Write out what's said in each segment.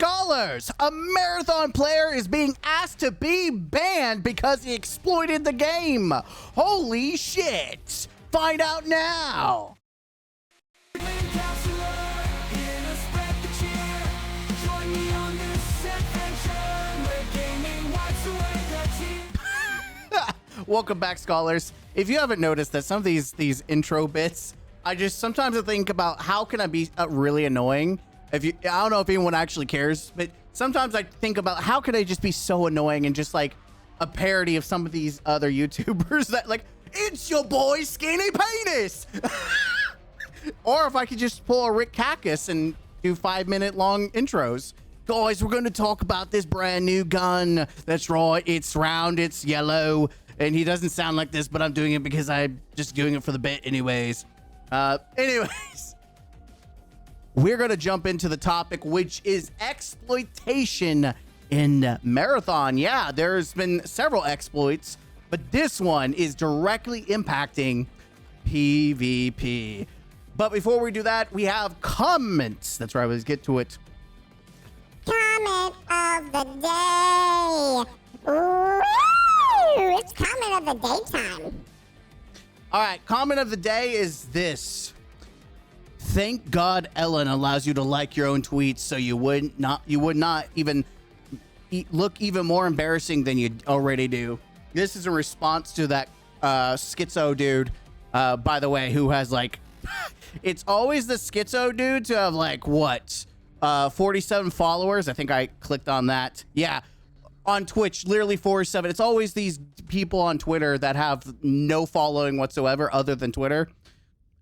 Scholars, a marathon player is being asked to be banned because he exploited the game. Holy shit. Find out now. Welcome back, Scholars. If you haven't noticed that some of these intro bits, sometimes I think about how can I be really annoying. I don't know if anyone actually cares, but sometimes I think about how can I just be so annoying and just like a parody of some of these other YouTubers that like, it's your boy Skinny Penis. Or if I could just pull a Rick Cactus and do 5-minute long intros. Guys, we're going to talk about this brand new gun. That's right. It's round. It's yellow. And he doesn't sound like this, but I'm doing it because I'm just doing it for the bit anyways. Anyways, we're going to jump into the topic, which is exploitation in Marathon. Yeah, there's been several exploits, but this one is directly impacting PvP. But before we do that, we have comments. That's right. Let's get to it. Comment of the day. Ooh, it's comment of the daytime. All right, comment of the day is this. Thank God Ellen allows you to like your own tweets so you would not even look even more embarrassing than you already do. This is a response to that schizo dude, by the way, who has like it's always the schizo dude to have like what? 47 followers. I think I clicked on that. Yeah. On Twitch, literally 47. It's always these people on Twitter that have no following whatsoever other than Twitter.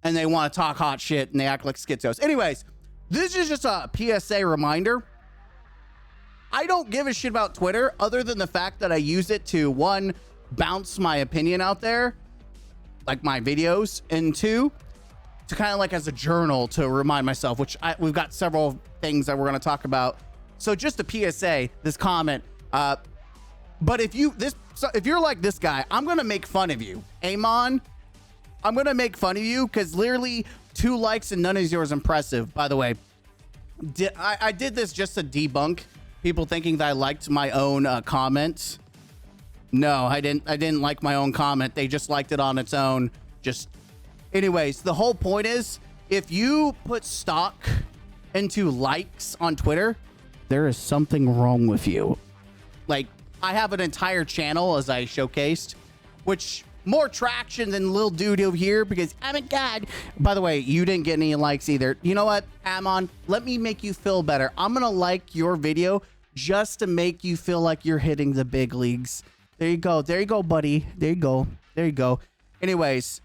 And they want to talk hot shit and they act like schizos. Anyways, this is just a PSA reminder. I don't give a shit about Twitter other than the fact that I use it to, one, bounce my opinion out there, like my videos, and two, to kind of like as a journal to remind myself, which we've got several things that we're going to talk about. So just a PSA, this comment, but if you're like this guy, I'm going to make fun of you. Amon, I'm going to make fun of you because literally 2 likes and none of yours impressive. By the way, I did this just to debunk people thinking that I liked my own comment. No, I didn't like my own comment. They just liked it on its own. Anyways, the whole point is if you put stock into likes on Twitter, there is something wrong with you. Like, I have an entire channel, as I showcased, which more traction than Lil Dude over here because, oh my God. By the way, you didn't get any likes either. You know what, Amon? Let me make you feel better. I'm going to like your video just to make you feel like you're hitting the big leagues. There you go. There you go, buddy. There you go. There you go. Anyways,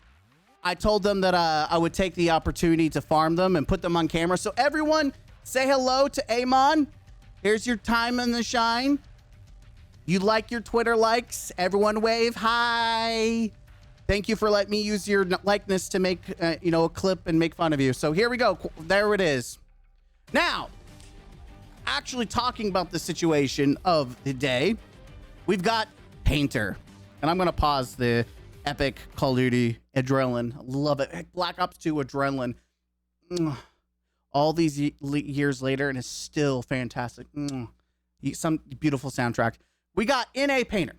I told them that I would take the opportunity to farm them and put them on camera. So everyone say hello to Amon. Here's your time in the shine. You like your Twitter likes. Everyone wave hi. Thank you for letting me use your likeness to make, a clip and make fun of you. So here we go. There it is. Now, actually talking about the situation of the day, we've got Painter. And I'm going to pause the epic Call of Duty adrenaline. Love it. Black Ops 2 adrenaline. All these years later, and it's still fantastic. Some beautiful soundtrack. We got NAPainter.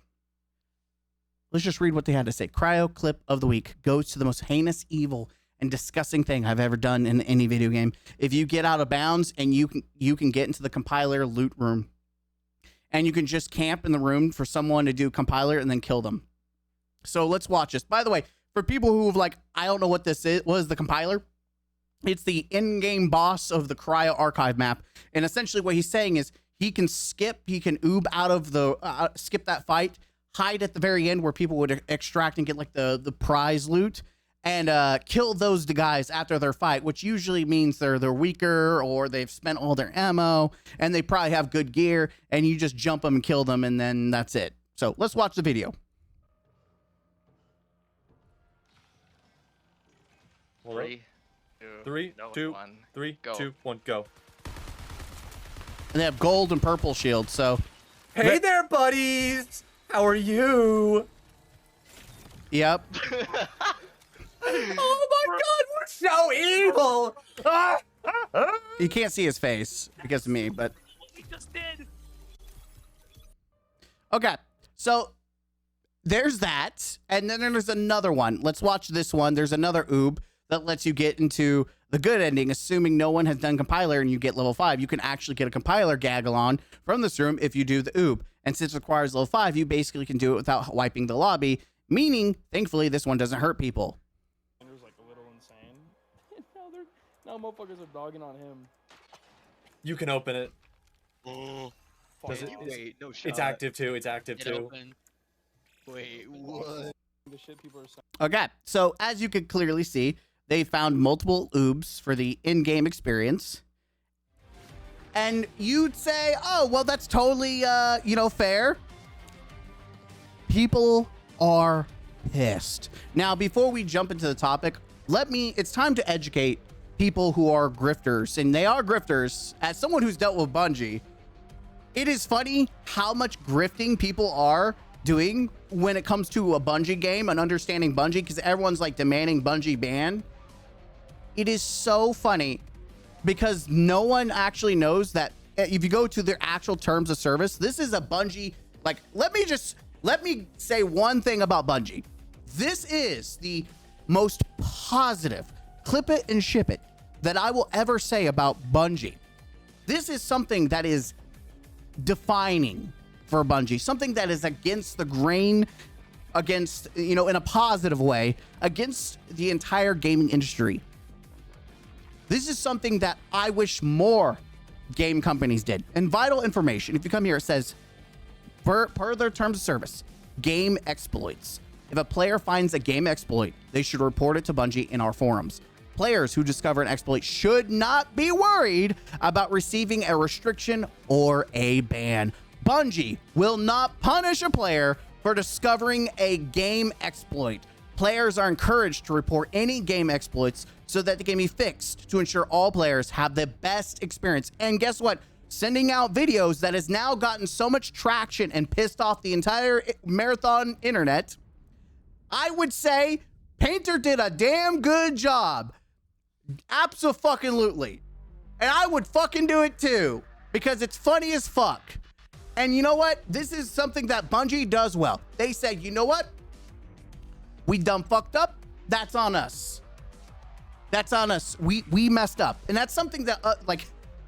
Let's just read what they had to say. Cryo clip of the week goes to the most heinous, evil, and disgusting thing I've ever done in any video game. If you get out of bounds and you can get into the compiler loot room, and you can just camp in the room for someone to do compiler and then kill them. So let's watch this. By the way, for people who have like, I don't know what this is. What is the compiler? It's the in-game boss of the Cryo archive map. And essentially what he's saying is he can oob out of the, skip that fight, hide at the very end where people would extract and get like the prize loot, and kill those guys after their fight, which usually means they're weaker or they've spent all their ammo and they probably have good gear, and you just jump them and kill them, and then that's it. So let's watch the video. Three, two, one, go. And they have gold and purple shields, so. Hey there, buddies! How are you? Yep. Oh my God, we're so evil! You can't see his face because of me, but. Okay, so there's that, and then there's another one. Let's watch this one. There's another oob that lets you get into the good ending, assuming no one has done compiler and you get level 5. You can actually get a compiler gaggle on from this room if you do the oob. And since it requires level 5, you basically can do it without wiping the lobby, meaning, thankfully, this one doesn't hurt people. It was like a little insane. now motherfuckers are dogging on him. You can open it. Oh, Does wait, it- wait, no shot. It's active too. It's active It too. opened. Wait, what? The shit people are saying. Okay, so as you can clearly see, they found multiple oobs for the in-game experience. And you'd say, oh, well, that's totally, fair. People are pissed. Now, before we jump into the topic, it's time to educate people who are grifters, and they are grifters. As someone who's dealt with Bungie, it is funny how much grifting people are doing when it comes to a Bungie game and understanding Bungie, because everyone's like demanding Bungie ban. It is so funny because no one actually knows that if you go to their actual terms of service, this is a Bungie, like, let me say one thing about Bungie. This is the most positive, clip it and ship it, that I will ever say about Bungie. This is something that is defining for Bungie, something that is against the grain, against, in a positive way, against the entire gaming industry. This is something that I wish more game companies did. And vital information, if you come here, it says, per their terms of service, game exploits. If a player finds a game exploit, they should report it to Bungie in our forums. Players who discover an exploit should not be worried about receiving a restriction or a ban. Bungie will not punish a player for discovering a game exploit. Players are encouraged to report any game exploits so that they can be fixed to ensure all players have the best experience. And guess what? Sending out videos that has now gotten so much traction and pissed off the entire marathon internet, I would say Painter did a damn good job. Abso-fucking-lutely. And I would fucking do it too, because it's funny as fuck. And you know what? This is something that Bungie does well. They said, you know what? We done fucked up. That's on us. That's on us. We messed up. And that's something that,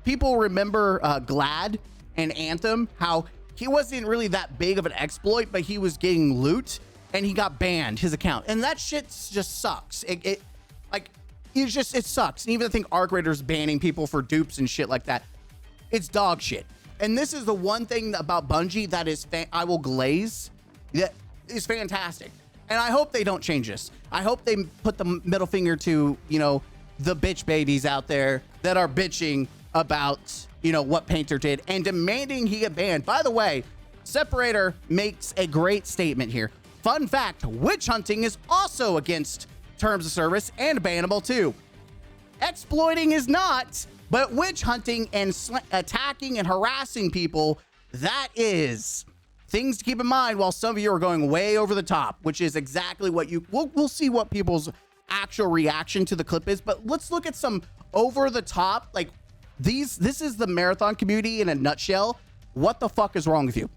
people remember Glad and Anthem, how he wasn't really that big of an exploit, but he was getting loot and he got banned, his account. And that shit just sucks. It sucks. And even I think Arc Raiders banning people for dupes and shit like that, it's dog shit. And this is the one thing about Bungie that is, I will glaze, that is fantastic. And I hope they don't change this. I hope they put the middle finger to, the bitch babies out there that are bitching about, what Painter did and demanding he get banned. By the way, Separator makes a great statement here. Fun fact, witch hunting is also against terms of service and bannable too. Exploiting is not, but witch hunting and attacking and harassing people, that is. Things to keep in mind while some of you are going way over the top, which is exactly what we'll see what people's actual reaction to the clip is, but let's look at some over the top, like this is the marathon community in a nutshell. What the fuck is wrong with you?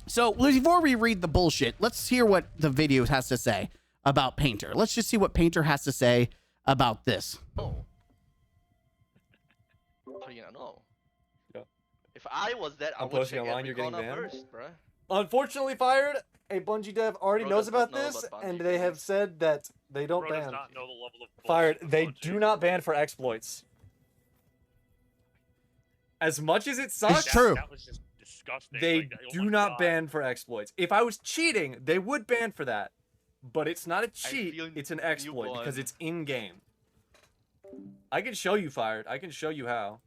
So before we read the bullshit, let's hear what the video has to say about Painter. Let's just see what Painter has to say about this. Oh. How you gonna know? Yeah. If I was that, I I'm would posting check online, every you're getting corner banned? first, bruh. Unfortunately, Fired, a Bungie dev already Bro knows does about not know this, about and Bungie, they man. have said that they don't Bro does ban. not know the level of bullshit Fired, of they Bungie. do not ban for exploits. As much as it sucks, It's true. That was just disgusting. they Like, oh do my not God. ban for exploits. If I was cheating, they would ban for that. But it's not a cheat, feel it's an you exploit won. because it's in-game. I can show you, Fired. I can show you how.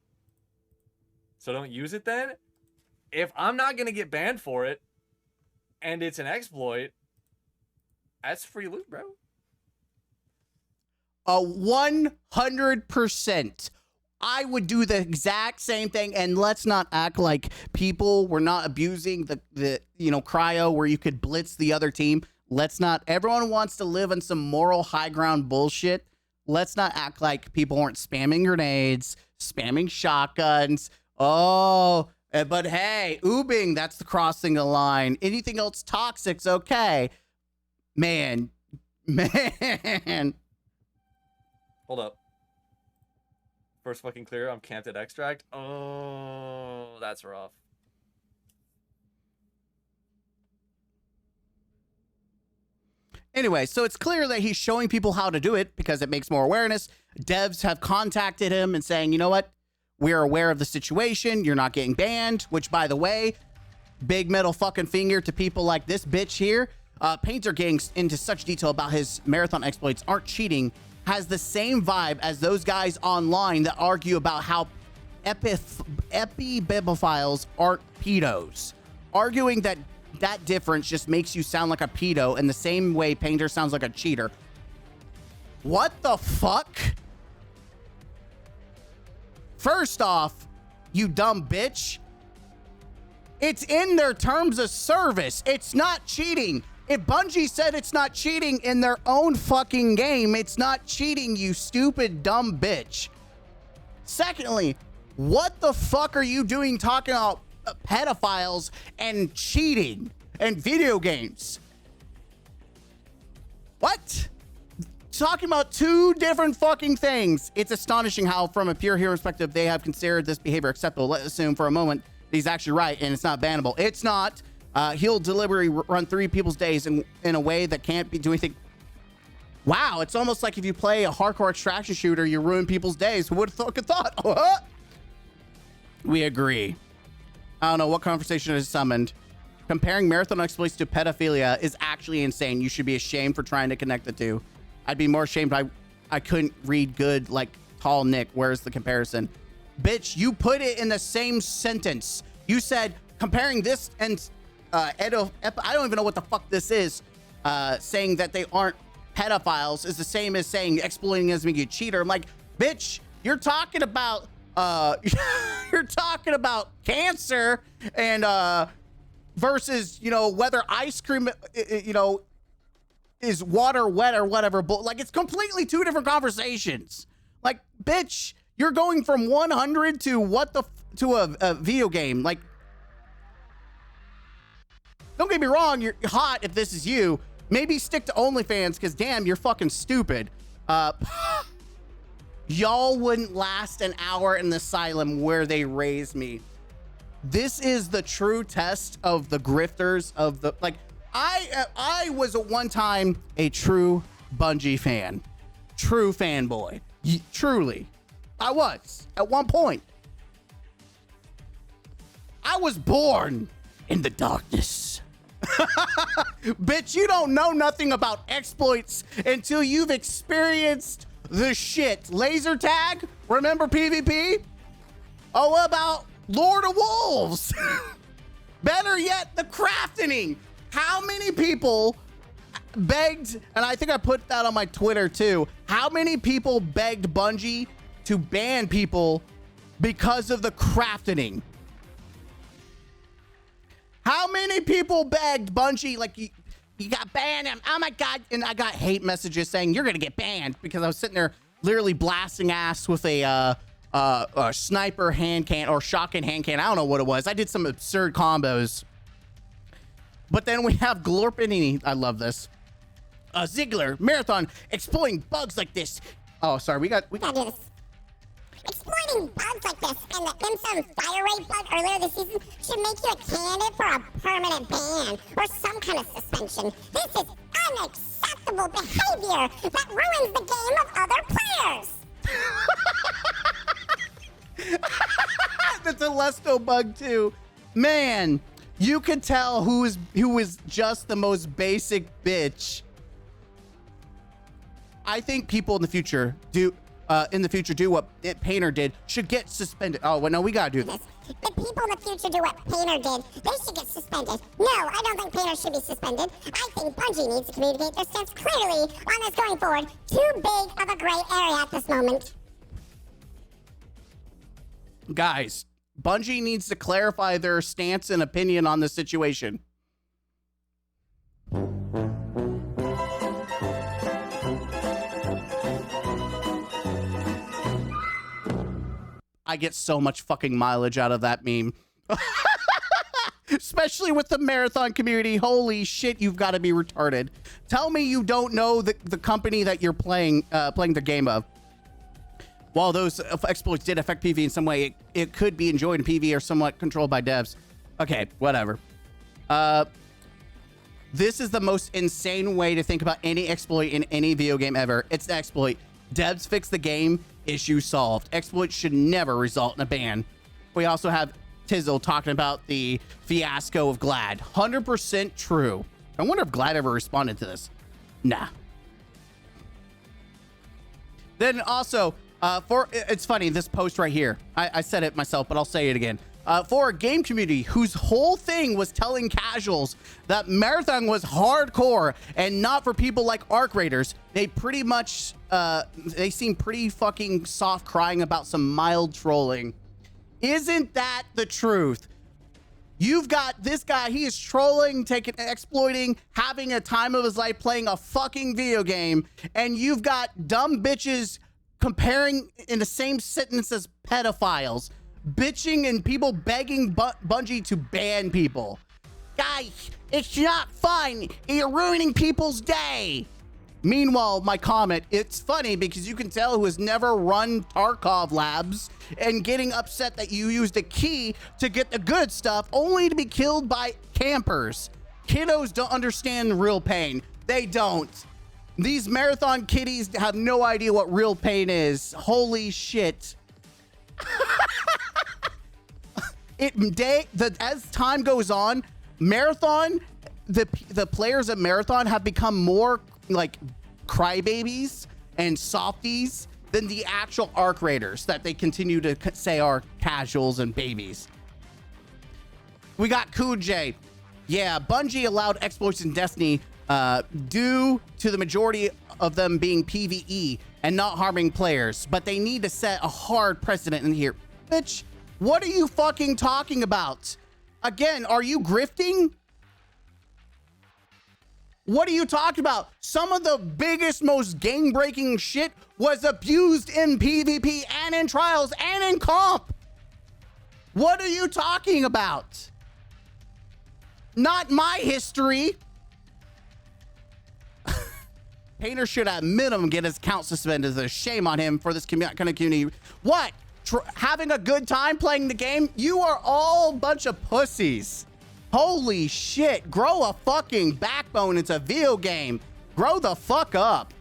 So don't use it then. If I'm not going to get banned for it, and it's an exploit, that's free loot, bro. 100%. I would do the exact same thing, and let's not act like people were not abusing the cryo where you could blitz the other team. Let's not. Everyone wants to live on some moral high ground bullshit. Let's not act like people weren't spamming grenades, spamming shotguns. Oh, But hey, oobing, that's the crossing the line. Anything else toxic's okay. Man. Hold up. First fucking clear, I'm camped at extract. Oh, that's rough. Anyway, so it's clear that he's showing people how to do it because it makes more awareness. Devs have contacted him and saying, you know what? We're aware of the situation. You're not getting banned, which, by the way, big middle fucking finger to people like this bitch here. Painter getting into such detail about his marathon exploits aren't cheating has the same vibe as those guys online that argue about how epibibophiles aren't pedos. Arguing that difference just makes you sound like a pedo in the same way Painter sounds like a cheater. What the fuck? First off, you dumb bitch. It's in their terms of service. It's not cheating. If Bungie said it's not cheating in their own fucking game, it's not cheating, you stupid dumb bitch. Secondly, what the fuck are you doing talking about pedophiles and cheating and video games? What? Talking about two different fucking things. It's astonishing how, from a pure hero perspective, they have considered this behavior acceptable. Let's assume for a moment that he's actually right and it's not bannable. It's not. He'll deliberately run 3 people's days in a way that can't be do anything. Wow, it's almost like if you play a hardcore extraction shooter, you ruin people's days. Who would have fucking thought? We agree. I don't know what conversation is summoned. Comparing marathon exploits to pedophilia is actually insane. You should be ashamed for trying to connect the two. I'd be more ashamed I couldn't read good like tall Nick. Where's the comparison? Bitch, you put it in the same sentence. You said comparing this and I don't even know what the fuck this is. Saying that they aren't pedophiles is the same as saying exploiting as being a cheater. I'm like, bitch, you're talking about cancer and versus, you know, whether ice cream, you know, is water wet or whatever. But like, it's completely two different conversations. Like, bitch, you're going from 100 to to a video game. Like, don't get me wrong, you're hot if this is you. Maybe stick to OnlyFans because damn, you're fucking stupid. Y'all wouldn't last an hour in the asylum where they raised me. This is the true test of the grifters of the, like, I was at one time a true Bungie fan. True fanboy. Truly. I was at one point. I was born in the darkness. Bitch, you don't know nothing about exploits until you've experienced the shit. Laser tag? Remember PvP? Oh, what about Lord of Wolves? Better yet, the crafting. How many people begged, and I think I put that on my Twitter too, how many people begged Bungie to ban people because of the crafting? How many people begged Bungie, like, you got banned, and oh my God, and I got hate messages saying you're gonna get banned because I was sitting there literally blasting ass with a sniper hand cannon or shotgun hand cannon. I don't know what it was. I did some absurd combos. But then we have Glorpinini. I love this. Ziggler, Marathon, exploiting bugs like this. Oh, sorry, we got this. Exploiting bugs like this and the M7 fire rate bug earlier this season should make you a candidate for a permanent ban or some kind of suspension. This is unacceptable behavior that ruins the game of other players. That's a Lesto bug too. Man, you could tell who was just the most basic bitch. I think people in the future do what Painter did should get suspended. Oh, well, no, we gotta do this. If people in the future do what Painter did, they should get suspended. No, I don't think Painter should be suspended. I think Bungie needs to communicate their stance clearly on this going forward. Too big of a gray area at this moment. Guys, Bungie needs to clarify their stance and opinion on the situation. I get so much fucking mileage out of that meme. Especially with the marathon community. Holy shit, you've got to be retarded. Tell me you don't know the company that you're playing the game of. While those exploits did affect PvE in some way, it could be enjoyed in PvE or somewhat controlled by devs. Okay, whatever. This is the most insane way to think about any exploit in any video game ever. It's an exploit. Devs fix the game, issue solved. Exploits should never result in a ban. We also have Tizzle talking about the fiasco of Glad. 100% true. I wonder if Glad ever responded to this. Nah. Then also, it's funny, this post right here. I said it myself, but I'll say it again. For a game community whose whole thing was telling casuals that Marathon was hardcore and not for people like Arc Raiders, they pretty much, they seem pretty fucking soft crying about some mild trolling. Isn't that the truth? You've got this guy, he is trolling, exploiting, having a time of his life playing a fucking video game, and you've got dumb bitches comparing in the same sentence as pedophiles, bitching and people begging Bungie to ban people. Guys, it's not fun. You're ruining people's day. Meanwhile, my comment, it's funny because you can tell who has never run Tarkov labs and getting upset that you used a key to get the good stuff only to be killed by campers. Kiddos don't understand real pain. They don't. These marathon kiddies have no idea what real pain is. Holy shit. As time goes on, Marathon, the players at Marathon have become more like crybabies and softies than the actual Arc Raiders that they continue to say are casuals and babies. We got Kuj. Yeah, Bungie allowed exploits in Destiny due to the majority of them being PvE and not harming players, but they need to set a hard precedent in here. Bitch, what are you fucking talking about? Again, are you grifting? What are you talking about? Some of the biggest, most game-breaking shit was abused in PvP and in trials and in comp. What are you talking about? Not my history. Painter should at minimum get his account suspended. There's a shame on him for this kind of community. What? Having a good time playing the game? You are all a bunch of pussies. Holy shit. Grow a fucking backbone. It's a video game. Grow the fuck up.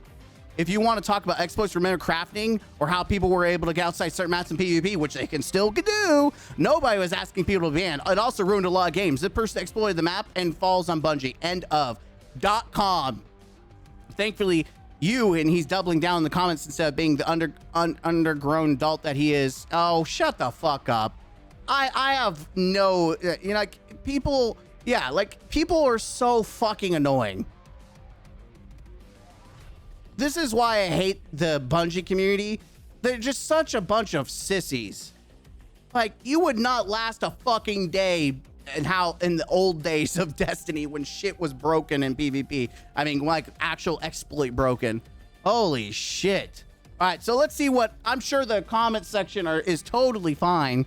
If you want to talk about exploits for meta crafting or how people were able to get outside certain maps in PvP, which they can still do, nobody was asking people to ban. It also ruined a lot of games. The person exploited the map and falls on Bungie. End of. .com. Thankfully, and he's doubling down in the comments instead of being the undergrown adult that he is. Oh, shut the fuck up. I have no, you know, like people, yeah, like people are so fucking annoying. This is why I hate the Bungie community. They're just such a bunch of sissies. Like, you would not last a fucking day in the old days of Destiny when shit was broken in PvP. I mean, like actual exploit broken. Holy shit. All right, so let's see what, I'm sure the comment section is totally fine.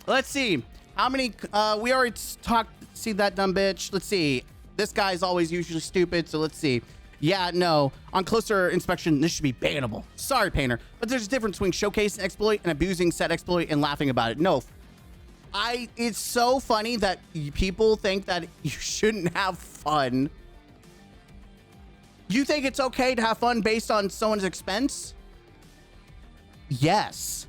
Let's see how many, we already see that dumb bitch. Let's see. This guy's always usually stupid, so let's see. Yeah, no. On closer inspection, this should be bannable. Sorry, Painter, but there's a difference between showcasing exploit and abusing said exploit and laughing about it. No. It's so funny that people think that you shouldn't have fun. You think it's okay to have fun based on someone's expense? Yes.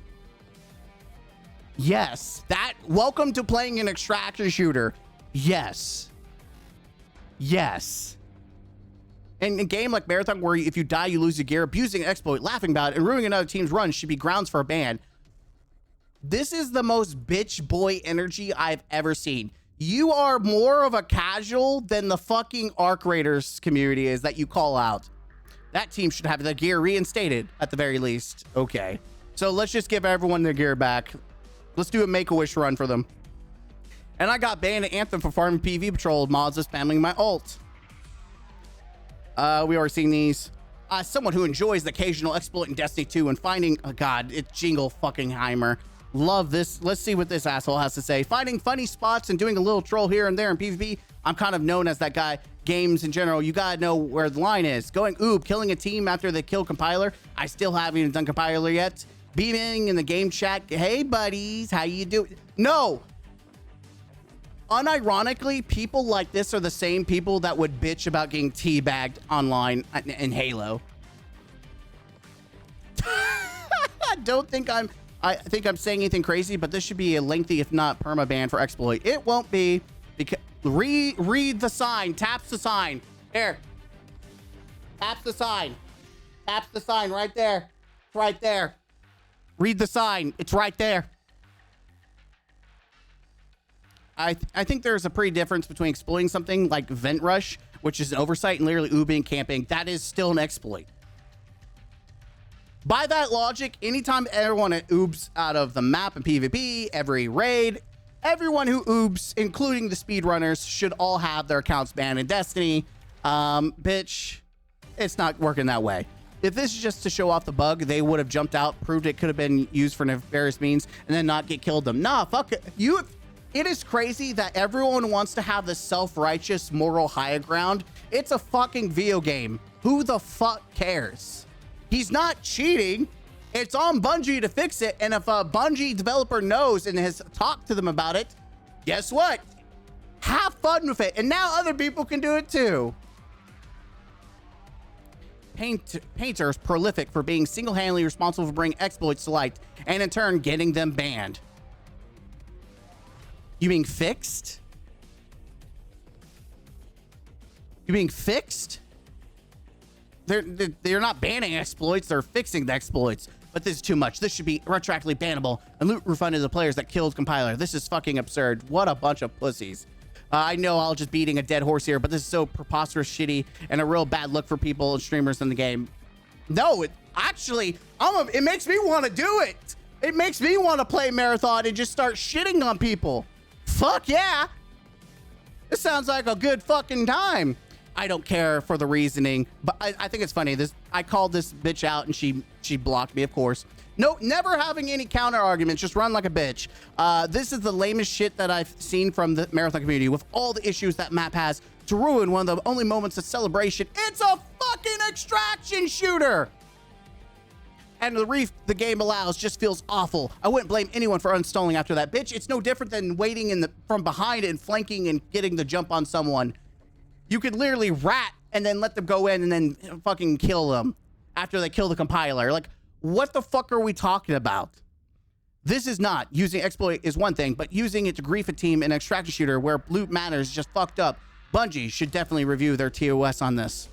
Yes. Welcome to playing an extraction shooter. Yes. Yes. In a game like Marathon, where if you die, you lose your gear, abusing an exploit, laughing about it, and ruining another team's run should be grounds for a ban. This is the most bitch boy energy I've ever seen. You are more of a casual than the fucking Arc Raiders community is that you call out. That team should have their gear reinstated at the very least. Okay. So let's just give everyone their gear back. Let's do a Make-A-Wish run for them. And I got banned at Anthem for farming PV Patrol mods of spamming my ult. We are seeing these. Someone who enjoys the occasional exploit in Destiny 2 and finding, oh god, it's Jingle fucking Heimer. Love this. Let's see what this asshole has to say. Finding funny spots and doing a little troll here and there in PvP. I'm kind of known as that guy. Games in general, you gotta know where the line is. Going oob, killing a team after they kill compiler. I still haven't even done compiler yet. Beaming in the game chat. Hey buddies, how you doing? No. Unironically, people like this are the same people that would bitch about getting teabagged online in Halo. I think I'm saying anything crazy, but this should be a lengthy, if not perma ban for exploit. It won't be, because read the sign, taps the sign. Here. Taps the sign. Taps the sign right there. It's right there. Read the sign. It's right there. I think there's a pretty difference between exploiting something like Vent Rush, which is an oversight, and literally oobing camping. That is still an exploit. By that logic, anytime everyone oobs out of the map in PvP, every raid, everyone who oobs, including the speedrunners, should all have their accounts banned in Destiny. Bitch, it's not working that way. If this is just to show off the bug, they would have jumped out, proved it could have been used for nefarious means, and then not get killed them. Nah, fuck it. It is crazy that everyone wants to have this self-righteous moral high ground. It's a fucking video game. Who the fuck cares? He's not cheating. It's on Bungie to fix it. And if a Bungie developer knows and has talked to them about it, guess what? Have fun with it. And now other people can do it too. Painter is prolific for being single-handedly responsible for bringing exploits to light and in turn getting them banned. You being fixed? You being fixed? They're not banning exploits, they're fixing the exploits. But this is too much. This should be retroactively bannable and loot refunded to the players that killed compiler. This is fucking absurd. What a bunch of pussies. I know I'll just beating a dead horse here, but this is so preposterous, shitty, and a real bad look for people and streamers in the game. No, it makes me want to do it. It makes me want to play Marathon and just start shitting on people. Fuck yeah. This sounds like a good fucking time. I don't care for the reasoning, but I think it's funny. I called this bitch out and she blocked me, of course. No, never having any counter arguments, just run like a bitch. This is the lamest shit that I've seen from the Marathon community with all the issues that map has to ruin one of the only moments of celebration. It's a fucking extraction shooter. And the reef the game allows just feels awful. I wouldn't blame anyone for uninstalling after that, bitch. It's no different than waiting from behind and flanking and getting the jump on someone. You could literally rat and then let them go in and then fucking kill them after they kill the compiler. Like, what the fuck are we talking about? This is not using exploit is one thing, but using it to grief a team in an extraction shooter where loot matters is just fucked up. Bungie should definitely review their TOS on this.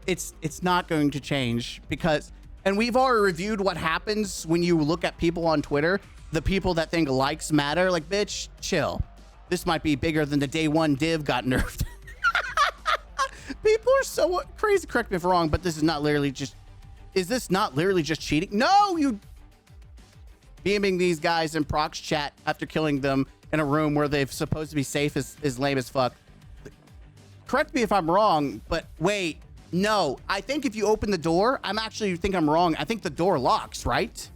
It's not going to change because, and we've already reviewed what happens when you look at people on Twitter, the people that think likes matter. Like, bitch, chill. This might be bigger than the day one div got nerfed. People are so crazy. Correct me if I'm wrong, but this is not literally just... Is this not literally just cheating? No, you... Beaming these guys in prox chat after killing them in a room where they're supposed to be safe is lame as fuck. Correct me if I'm wrong, but wait. No, I think if you open the door, I'm wrong. I think the door locks, right?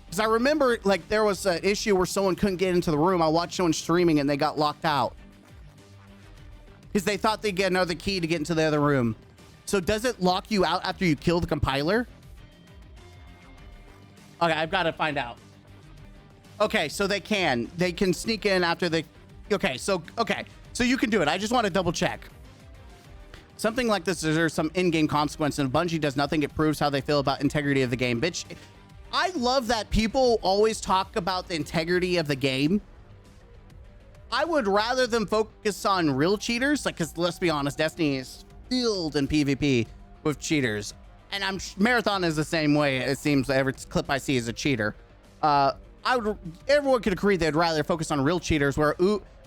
Because I remember, like, there was an issue where someone couldn't get into the room. I watched someone streaming and they got locked out. Because they thought they'd get another key to get into the other room. So does it lock you out after you kill the compiler? Okay, I've got to find out. Okay, so they can sneak in after they... Okay, so you can do it. I just want to double check. Something like this, there's some in-game consequence, and if Bungie does nothing, it proves how they feel about integrity of the game. Bitch, I love that people always talk about the integrity of the game. I would rather them focus on real cheaters, like, because let's be honest, Destiny is filled in PvP with cheaters. And Marathon is the same way. It seems every clip I see is a cheater. Everyone could agree they'd rather focus on real cheaters, where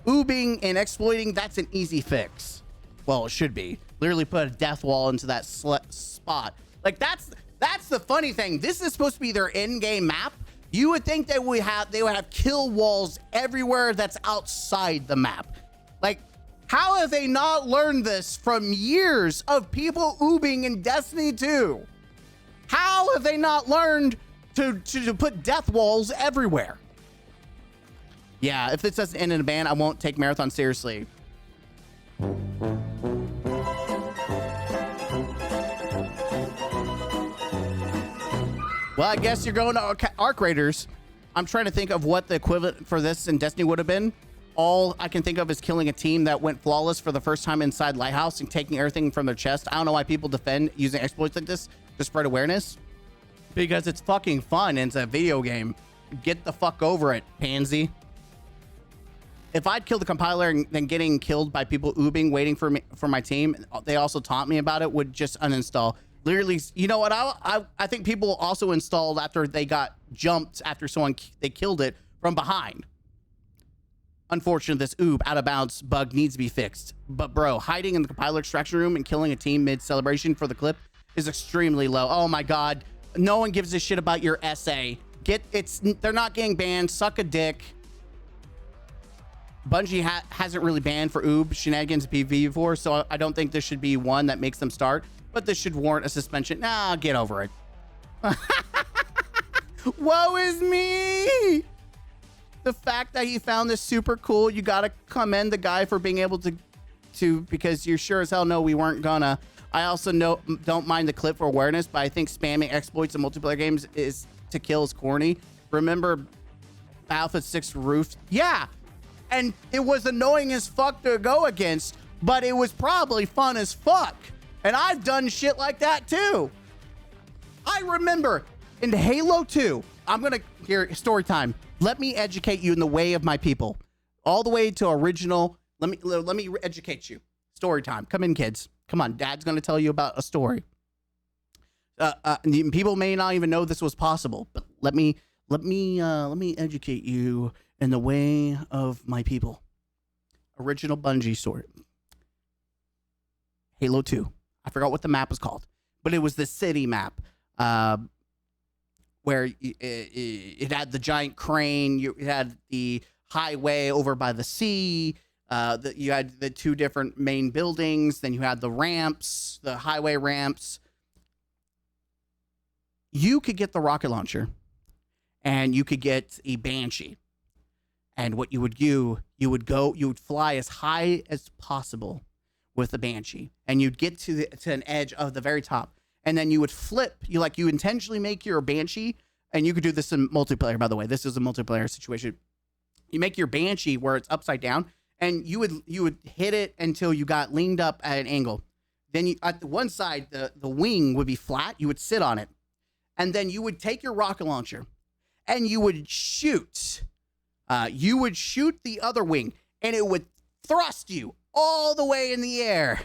oobing and exploiting, that's an easy fix. Well, it should be. Literally put a death wall into that spot. Like, that's the funny thing. This is supposed to be their in-game map. You would think they would have kill walls everywhere that's outside the map. Like, how have they not learned this from years of people oobing in Destiny 2? How have they not learned to put death walls everywhere. Yeah, if this doesn't end in a ban, I won't take Marathon seriously. Well, I guess you're going to Arc Raiders. I'm trying to think of what the equivalent for this in Destiny would have been. All I can think of is killing a team that went flawless for the first time inside Lighthouse and taking everything from their chest. I don't know why people defend using exploits like this to spread awareness. Because it's fucking fun and it's a video game. Get the fuck over it, pansy. If I'd killed the compiler and then getting killed by people oobing, waiting for me for my team, they also taunt me about it, would just uninstall. Literally, you know what? I think people also installed after they got jumped after they killed it from behind. Unfortunately, this oob out of bounds bug needs to be fixed. But bro, hiding in the compiler extraction room and killing a team mid celebration for the clip is extremely low. Oh my god, no one gives a shit about your SA. They're not getting banned. Suck a dick. Bungie hasn't really banned for oob shenanigans PvP before, so I don't think this should be one that makes them start. But this should warrant a suspension. Nah, get over it. Woe is me! The fact that he found this super cool, you gotta commend the guy for being able to because you're sure as hell know we weren't gonna. I also don't mind the clip for awareness, but I think spamming exploits in multiplayer games to kill is corny. Remember Battlefield 6 Roof? Yeah, and it was annoying as fuck to go against, but it was probably fun as fuck. And I've done shit like that too. I remember in Halo 2, I'm gonna hear story time. Let me educate you in the way of my people. All the way to original. Let me educate you. Story time. Come in, kids. Come on, Dad's gonna tell you about a story. People may not even know this was possible, but let me educate you in the way of my people. Original Bungie story. Halo 2. I forgot what the map was called, but it was the city map. Where it had the giant crane, you had the highway over by the sea, you had the two different main buildings, then you had the ramps, the highway ramps. You could get the rocket launcher, and you could get a Banshee. And what you would do, you would fly as high as possible with the Banshee, and you'd get to an edge of the very top. And then you would flip, you intentionally make your Banshee, and you could do this in multiplayer, by the way. This is a multiplayer situation. You make your Banshee where it's upside down, and you would hit it until you got leaned up at an angle. Then at the one side, the wing would be flat. You would sit on it. And then you would take your rocket launcher, and you would shoot. You would shoot the other wing, and it would thrust you all the way in the air.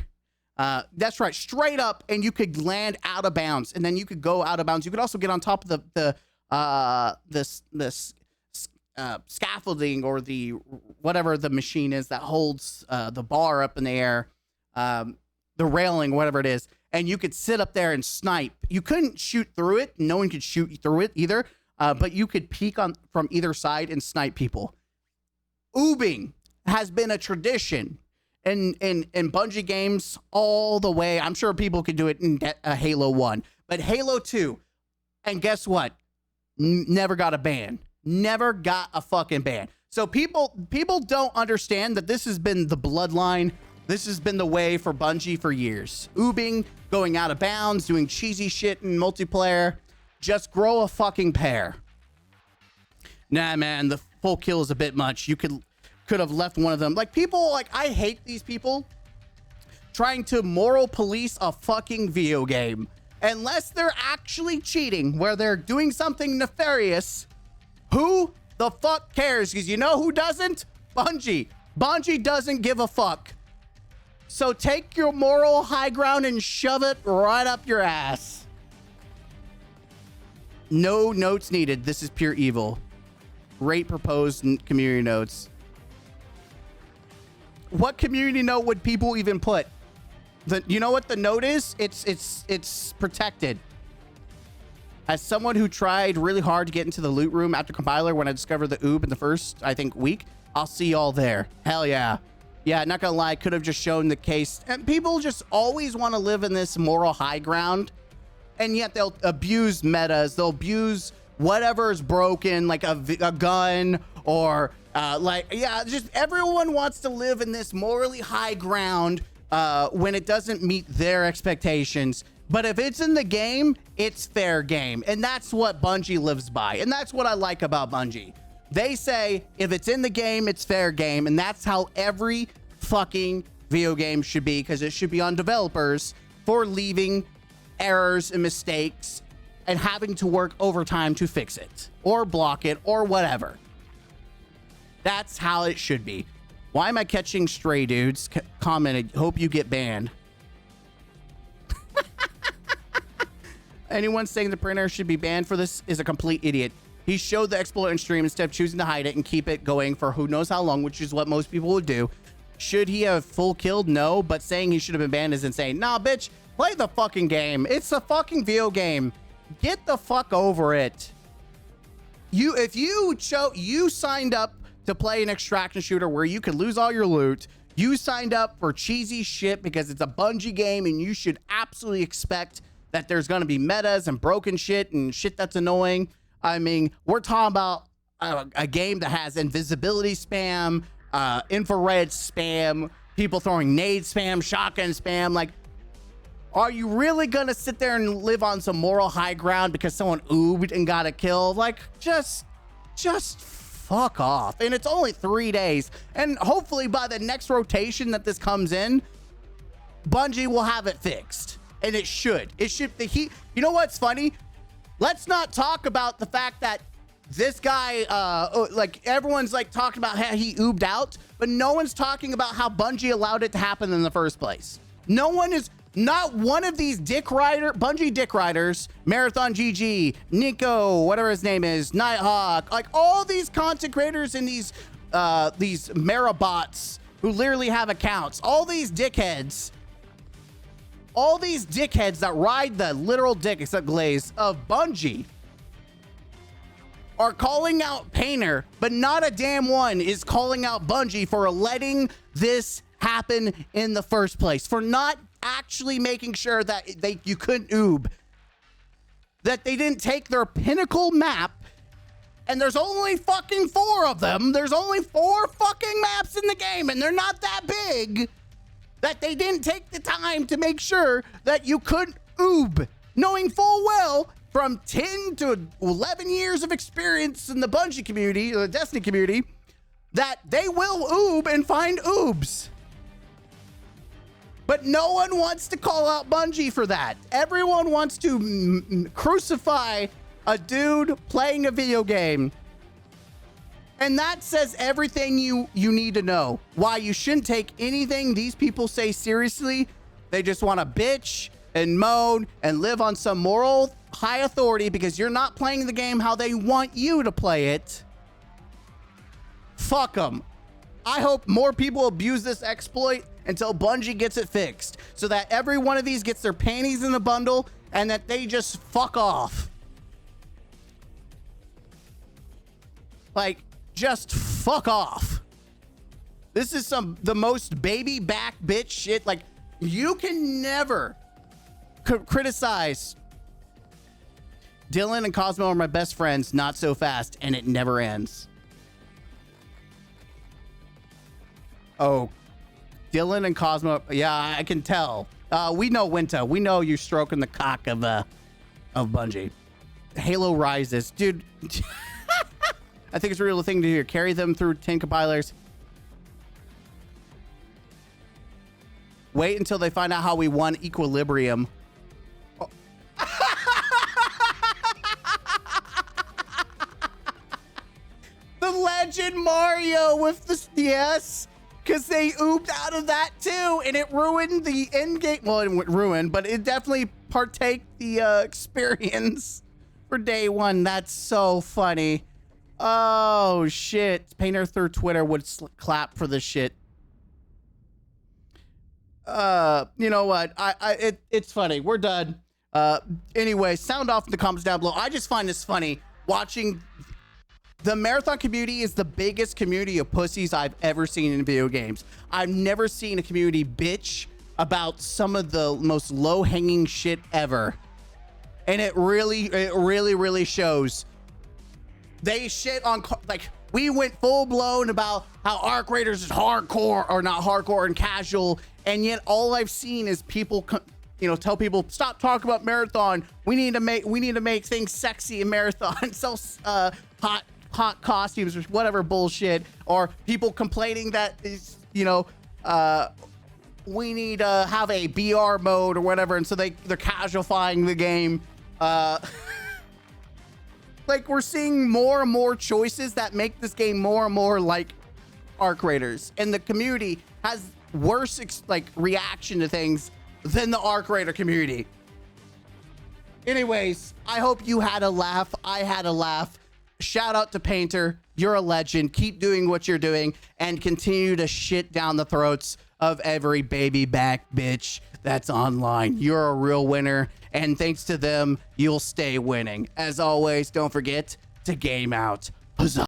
That's right, straight up, and you could land out of bounds, and then you could go out of bounds. You could also get on top of the scaffolding or the whatever the machine is that holds the bar up in the air, the railing, whatever it is, and you could sit up there and snipe. You couldn't shoot through it. No one could shoot through it either, but you could peek from either side and snipe people. Oobing has been a tradition in Bungie games all the way. I'm sure people could do it in Halo 1, but Halo 2, and guess what? Never got a ban. Never got a fucking ban. So people don't understand that this has been the bloodline. This has been the way for Bungie for years. Oobing, going out of bounds, doing cheesy shit in multiplayer. Just grow a fucking pair. Nah, man, the full kill is a bit much. You could have left one of them. I hate these people trying to moral police a fucking video game. Unless they're actually cheating, where they're doing something nefarious, who the fuck cares? Because you know who doesn't? Bungie. Bungie doesn't give a fuck. So take your moral high ground and shove it right up your ass. No notes needed. This is pure evil. Rate proposed community notes. What community note would people even put? You know what the note is? It's protected. As someone who tried really hard to get into the loot room after compiler when I discovered the oob in the first, I think, week, I'll see y'all there. Hell yeah. Yeah, not gonna lie, could have just shown the case. And people just always want to live in this moral high ground, and yet they'll abuse metas. They'll abuse whatever is broken, like a gun or just everyone wants to live in this morally high ground when it doesn't meet their expectations. But if it's in the game, it's fair game. And that's what Bungie lives by. And that's what I like about Bungie. They say if it's in the game, it's fair game. And that's how every fucking video game should be, because it should be on developers for leaving errors and mistakes and having to work overtime to fix it or block it or whatever. That's how it should be. Why am I catching stray dudes? Commented, hope you get banned. Anyone saying the printer should be banned for this is a complete idiot. He showed the exploit in stream instead of choosing to hide it and keep it going for who knows how long, which is what most people would do. Should he have full killed? No, but saying he should have been banned is insane. Nah, bitch, play the fucking game. It's a fucking video game. Get the fuck over it. If you signed up to play an extraction shooter where you can lose all your loot. You signed up for cheesy shit because it's a Bungie game and you should absolutely expect that there's going to be metas and broken shit and shit that's annoying. I mean, we're talking about a game that has invisibility spam, infrared spam, people throwing nade spam, shotgun spam. Like, are you really going to sit there and live on some moral high ground because someone oobed and got a kill? Like, just fuck off. And it's only 3 days. And hopefully by the next rotation that this comes in, Bungie will have it fixed. And it should. You know what's funny? Let's not talk about the fact that this guy, like everyone's like talking about how he oobed out, but no one's talking about how Bungie allowed it to happen in the first place. Not one of these Bungie dick riders, Marathon GG, Nico, whatever his name is, Nighthawk, like all these content creators and these Marabots who literally have accounts, all these dickheads that ride the literal dick, except Glaze, of Bungie are calling out Painter, but not a damn one is calling out Bungie for letting this happen in the first place, for not actually making sure that you couldn't oob, that they didn't take their pinnacle map, and there's only fucking 4 of them. There's only 4 fucking maps in the game, and they're not that big, that they didn't take the time to make sure that you couldn't oob, knowing full well from 10 to 11 years of experience in the Bungie community, the Destiny community, that they will oob and find oobs. But no one wants to call out Bungie for that. Everyone wants to crucify a dude playing a video game. And that says everything you need to know. Why you shouldn't take anything these people say seriously. They just want to bitch and moan and live on some moral high authority because you're not playing the game how they want you to play it. Fuck them. I hope more people abuse this exploit until Bungie gets it fixed, so that every one of these gets their panties in a bundle and that they just fuck off. Like, just fuck off. This is the most baby back bitch shit. Like, you can never criticize Dylan and Cosmo are my best friends, not so fast, and it never ends. Oh, Dylan and Cosmo, yeah, I can tell. We know Winter. We know you're stroking the cock of Bungie. Halo Rises, dude. I think it's a real thing to do. Carry them through 10 compilers. Wait until they find out how we won Equilibrium. Oh. The Legend Mario with the yes. Because they ooped out of that too, and it ruined the end game. Well, it went ruined, but it definitely partake the experience for day one. That's so funny. Oh shit! Painter through Twitter would clap for this shit. You know what? It's funny. We're done. Anyway, sound off in the comments down below. I just find this funny watching. The Marathon community is the biggest community of pussies I've ever seen in video games. I've never seen a community bitch about some of the most low-hanging shit ever. And it really shows They shit on, like, we went full blown about how Arc Raiders is hardcore, or not hardcore and casual, and yet all I've seen is people, you know, tell people, stop talking about Marathon. We need to make things sexy in Marathon. Sell hot costumes or whatever bullshit, or people complaining that is, you know, we need to have a BR mode or whatever, and so they're casualifying the game. Like, we're seeing more and more choices that make this game more and more like Arc Raiders, and the community has worse reaction to things than the Arc Raider community. Anyways, I hope you had a laugh. I had a laugh. Shout out to Painter. You're a legend. Keep doing what you're doing and continue to shit down the throats of every baby back bitch that's online. You're a real winner, and thanks to them, you'll stay winning. As always, don't forget to game out. Huzzah.